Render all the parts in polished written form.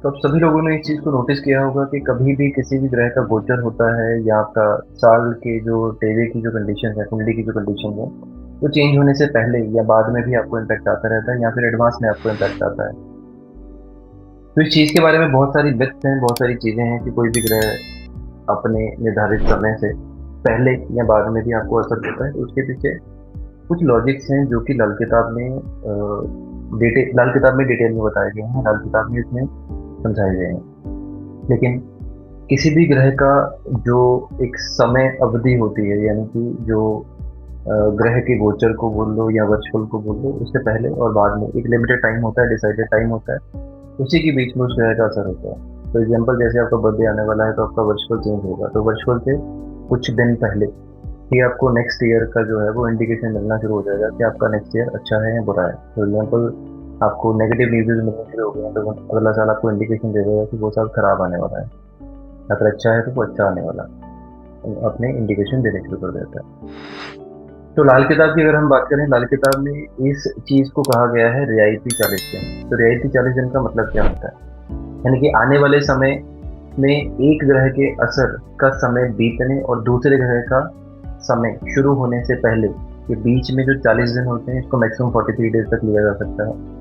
तो अब सभी लोगों ने इस चीज़ को नोटिस किया होगा कि कभी भी किसी भी ग्रह का गोचर होता है या आपका साल के जो टेरे की जो कंडीशन है, कुंडली की जो कंडीशन है, वो चेंज होने से पहले या बाद में भी आपको इम्पैक्ट आता रहता है या फिर एडवांस में आपको इम्पैक्ट आता है। तो इस चीज़ के बारे में बहुत सारी मिथ्स हैं, बहुत सारी चीज़ें हैं कि कोई भी ग्रह अपने निर्धारित समय से पहले या बाद में भी आपको असर देता है। तो उसके पीछे कुछ लॉजिक्स हैं जो कि लाल किताब में डिटेल में बताए गए हैं, लाल किताब में इसमें समझाए गए हैं। लेकिन किसी भी ग्रह का जो एक समय अवधि होती है, यानी कि जो ग्रह के गोचर को बोल लो या वर्चुअल को बोल लो, उससे पहले और बाद में एक लिमिटेड टाइम होता है, डिसाइडेड टाइम होता है। उसी के बीच में उस ग्रह का असर होता है। तो एग्जाम्पल, जैसे आपका बर्थडे आने वाला है तो आपका वर्चुअल चेंज होगा, तो वर्चुअल से कुछ दिन पहले ही आपको नेक्स्ट ईयर का जो है वो इंडिकेशन मिलना शुरू हो जाएगा कि आपका नेक्स्ट ईयर अच्छा है या बुरा है। फॉर एग्जाम्पल, आपको नेगेटिव न्यूज़ मिलने शुरू हो गए हैं तो अगला साल आपको इंडिकेशन दे देगा कि वो साल खराब आने वाला है। अगर अच्छा है तो वो अच्छा आने वाला है, अपने इंडिकेशन देने शुरू कर देता है। तो लाल किताब की अगर हम बात करें, लाल किताब में इस चीज़ को कहा गया है रियायती 40 दिन। तो रियायती 40 दिन का मतलब क्या होता है? यानी कि आने वाले समय में एक ग्रह के असर का समय बीतने और दूसरे ग्रह का समय शुरू होने से पहले के बीच में जो 40 दिन होते हैं, इसको मैक्सिमम 43 डेज तक लिया जा सकता है।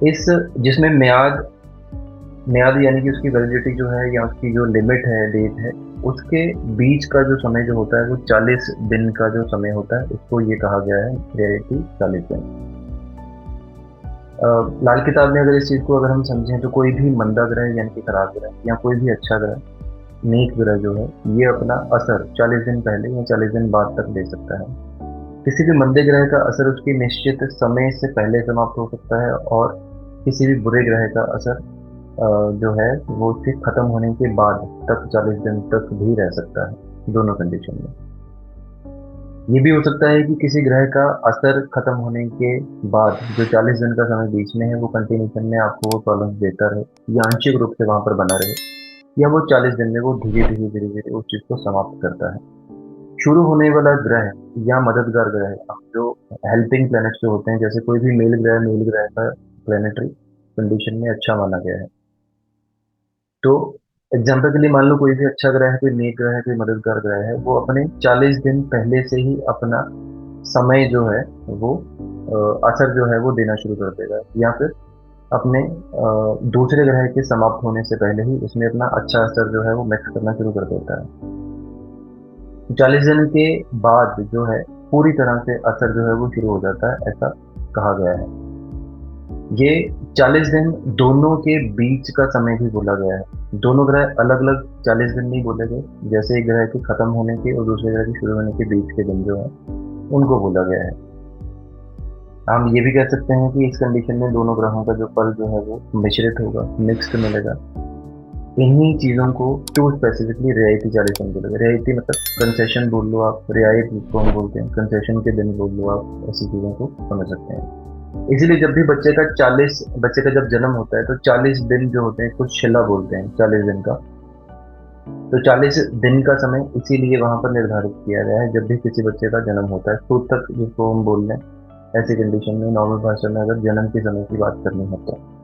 इस जिसमें म्याद म्याद यानी कि उसकी वैलिडिटी जो है या उसकी जो लिमिट है, डेट है, उसके बीच का जो समय जो होता है वो 40 दिन का जो समय होता है, उसको ये कहा गया है रियलिटी 40 दिन। लाल किताब में अगर इस चीज़ को अगर हम समझें तो कोई भी मंदा ग्रह यानी कि खराब ग्रह या कोई भी अच्छा ग्रह, नेक ग्रह जो है, ये अपना असर 40 दिन पहले या 40 दिन बाद तक दे सकता है। किसी भी मंदे ग्रह का असर उसकी निश्चित समय से पहले समाप्त हो सकता है, और किसी भी बुरे ग्रह का असर जो है वो उसके खत्म होने के बाद तक 40 दिन तक भी रह सकता है, दोनों कंडीशन में। ये भी हो सकता है कि किसी ग्रह का असर खत्म होने के बाद जो 40 दिन का समय बीच में है वो कंटिन्यूशन में आपको वो प्रॉब्लम देता रहे या आंशिक रूप से वहां पर बना रहे, या वो 40 दिन में वो धीरे धीरे धीरे धीरे उस चीज को समाप्त करता है। शुरू होने वाला ग्रह या मददगार ग्रह, अब जो हेल्पिंग प्लैनेट्स जो होते हैं, जैसे कोई भी मेल ग्रह का प्लेनेटरी कंडीशन में अच्छा माना गया है। तो एग्जाम्पल के लिए मान लो कोई भी अच्छा ग्रह है, कोई नेक ग्रह है, कोई मददगार ग्रह है, वो अपने 40 दिन पहले से ही अपना समय जो है वो असर जो है वो देना शुरू कर देगा, या फिर अपने दूसरे ग्रह के समाप्त होने से पहले ही उसमें अपना अच्छा असर जो है वो मिक्स करना शुरू कर देता है। 40 दिन के बाद जो है पूरी तरह से असर जो है वो शुरू हो जाता है, ऐसा कहा गया है। ये 40 दिन दोनों के बीच का समय भी बोला गया है। दोनों ग्रह अलग अलग 40 दिन नहीं बोले गए, जैसे एक ग्रह के खत्म होने के और दूसरे ग्रह के शुरू होने के बीच के दिन जो है उनको बोला गया है। हम ये भी कह सकते हैं कि इस कंडीशन में दोनों ग्रहों का जो पल जो है वो मिश्रित होगा, मिक्स्ड मिलेगा। इन्हीं चीज़ों को टू स्पेसिफिकली रियायती 40 दिन बोलेगा। रियायती मतलब कंसेशन बोल लो आप, रियायत जिसको हम बोलते हैं, कंसेशन के दिन बोल लो आप, ऐसी चीज़ों को समझ सकते हैं। इसीलिए जब भी बच्चे का जब जन्म होता है तो 40 दिन जो होते हैं कुछ शिला बोलते हैं 40 दिन का। तो 40 दिन का समय इसीलिए वहां पर निर्धारित किया गया है जब भी किसी बच्चे का जन्म होता है, सूतक जिसको हम बोल रहे हैं। ऐसी कंडीशन में नॉर्मल भाषा में अगर जन्म के समय की बात करनी है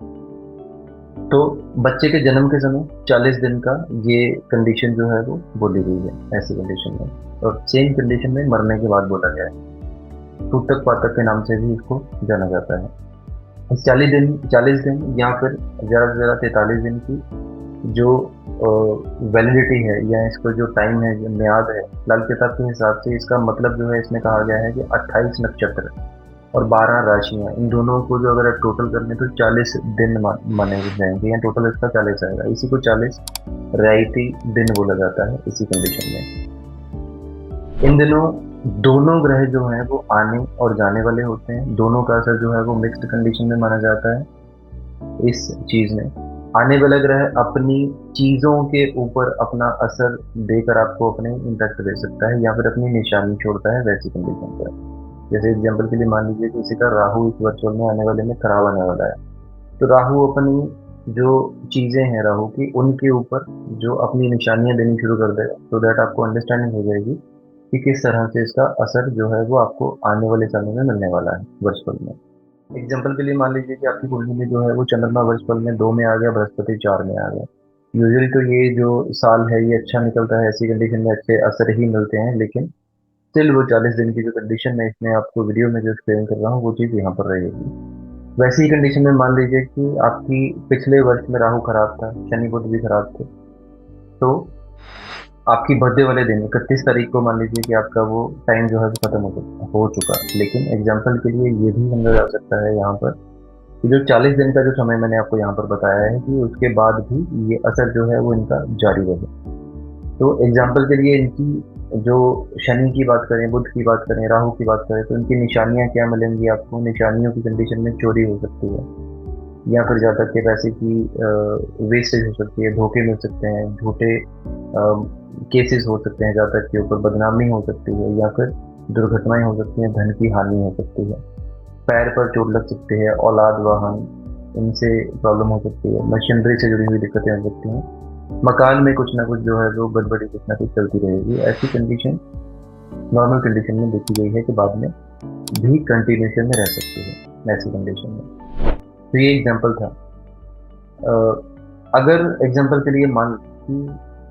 तो बच्चे के जन्म के समय 40 दिन का ये कंडीशन जो है वो बोली गई है ऐसी कंडीशन में। और सेम कंडीशन में मरने के बाद बोला गया है, सूतक पातक के नाम से भी इसको जाना जाता है। इस 40 दिन या फिर ज़्यादा से ज़्यादा 43 दिन की जो वैलिडिटी है या इसको जो टाइम है, जो म्याद है, लाल किताब के हिसाब से इसका मतलब जो है इसमें कहा गया है कि 28 नक्षत्र और 12 राशियां, इन दोनों को जो अगर टोटल कर लें तो 40 दिन माने जाएंगे, या टोटल इसका 40 आएगा। इसी को 40 रियायती दिन बोला जाता है इसी कंडीशन में। इन दिनों दोनों ग्रह जो हैं वो आने और जाने वाले होते हैं, दोनों का असर जो है वो मिक्स्ड कंडीशन में माना जाता है। इस चीज में आने वाला ग्रह अपनी चीजों के ऊपर अपना असर देकर आपको अपने इम्पैक्ट दे सकता है या फिर अपनी निशानी छोड़ता है वैसी कंडीशन पर। जैसे एग्जाम्पल के लिए मान लीजिए किसी का राहु इस वर्चुअल में आने वाले में खराब आने वाला है, तो राहु अपनी जो चीजें हैं राहु की, उनके ऊपर जो अपनी निशानियां देनी शुरू कर देगा, तो दैट आपको अंडरस्टैंडिंग हो जाएगी कि किस तरह से इसका असर जो है वो आपको आने वाले समय में मिलने वाला है वर्चुअल में। एग्जाम्पल के लिए मान लीजिए कि आपकी कुंडली में जो है वो चंद्रमा वर्ष फल में 2 में आ गया, बृहस्पति 4 में आ गया। यूजुअली तो ये जो साल है ये अच्छा निकलता है, ऐसी कंडीशन में अच्छे असर ही मिलते हैं, लेकिन स्टिल वो 40 दिन की जो कंडीशन मैं इसमें आपको वीडियो में जो एक्सप्लेन कर रहा हूँ वो चीज़ यहाँ पर रहेगी। वैसी ही कंडीशन में मान लीजिए कि आपकी पिछले वर्ष में राहु खराब था, शनि बुध भी खराब थे, तो आपकी बर्थडे वाले दिन 31 तारीख को मान लीजिए कि आपका वो टाइम जो है वो खत्म हो चुका। लेकिन एग्जाम्पल के लिए ये भी समझा जा सकता है यहाँ पर कि जो 40 दिन का जो समय मैंने आपको यहाँ पर बताया है कि उसके बाद भी ये असर जो है वो इनका जारी रहे। तो एग्जाम्पल के लिए इनकी जो शनि की बात करें, बुध की बात करें, राहु की बात करें, तो इनकी निशानियाँ क्या मिलेंगी आपको? निशानियों की कंडीशन में चोरी हो सकती है, या फिर ज़्यादा के पैसे की वेस्टेज हो सकती है, धोखे मिल सकते हैं, झूठे केसेस हो सकते हैं, ज़्यादा के ऊपर बदनामी हो सकती है, या फिर दुर्घटनाएं हो सकती हैं, धन की हानि हो सकती है, पैर पर चोट लग सकती है, औलाद वाहन इनसे प्रॉब्लम हो सकती है, मशीनरी से जुड़ी हुई दिक्कतें हो सकती हैं, मकान में कुछ ना कुछ जो है वो गड़बड़ी कुछ ना कुछ चलती रहेगी। ऐसी कंडीशन नॉर्मल कंडीशन में देखी गई है कि बाद में भी कंटिन्यूशन में रह सकती है ऐसी कंडीशन में। तो ये एग्जाम्पल था। अ, अगर एग्जाम्पल के लिए मान कि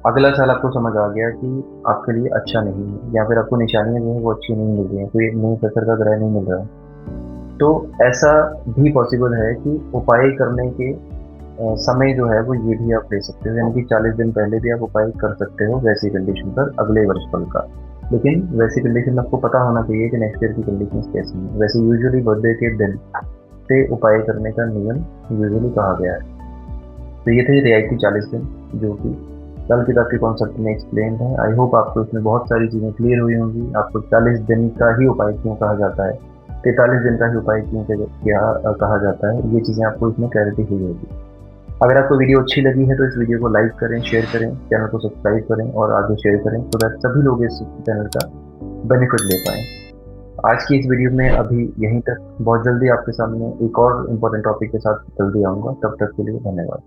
अगला साल आपको समझ आ गया कि आपके लिए अच्छा नहीं है, या फिर आपको निशानियां जो है वो अच्छी नहीं मिल रही हैं, कोई नई कसर का ग्रह नहीं मिल रहा है, तो ऐसा भी पॉसिबल है कि उपाय करने के समय जो है वो ये भी आप ले सकते हो, यानी कि 40 दिन पहले भी आप उपाय कर सकते हो वैसी कंडीशन पर अगले वर्ष फल का। लेकिन वैसी कंडीशन में आपको पता होना चाहिए कि नेक्स्ट ईयर की कंडीशन कैसी है। वैसे यूजुअली बर्थडे के दिन से उपाय करने का नियम यूजुअली कहा गया है। तो ये थे रियायती 40 दिन, जो कि कल किताब के कॉन्सेप्ट में एक्सप्लेन है। आई होप आपको इसमें बहुत सारी चीज़ें क्लियर हुई होंगी। आपको 40 दिन का ही उपाय क्यों कहा जाता है, 43 दिन का ही उपाय क्यों कहा जाता है, ये चीज़ें आपको इसमें क्लैरिटी हुई होगी। अगर आपको वीडियो अच्छी लगी है तो इस वीडियो को लाइक करें, शेयर करें, चैनल को सब्सक्राइब करें और आगे शेयर करें, तो दैट सभी लोग इस चैनल का बेनिफिट ले पाएँ। आज की इस वीडियो में अभी यहीं तक। बहुत जल्दी आपके सामने एक और इम्पोर्टेंट टॉपिक के साथ जल्दी आऊँगा। तब तक के लिए धन्यवाद।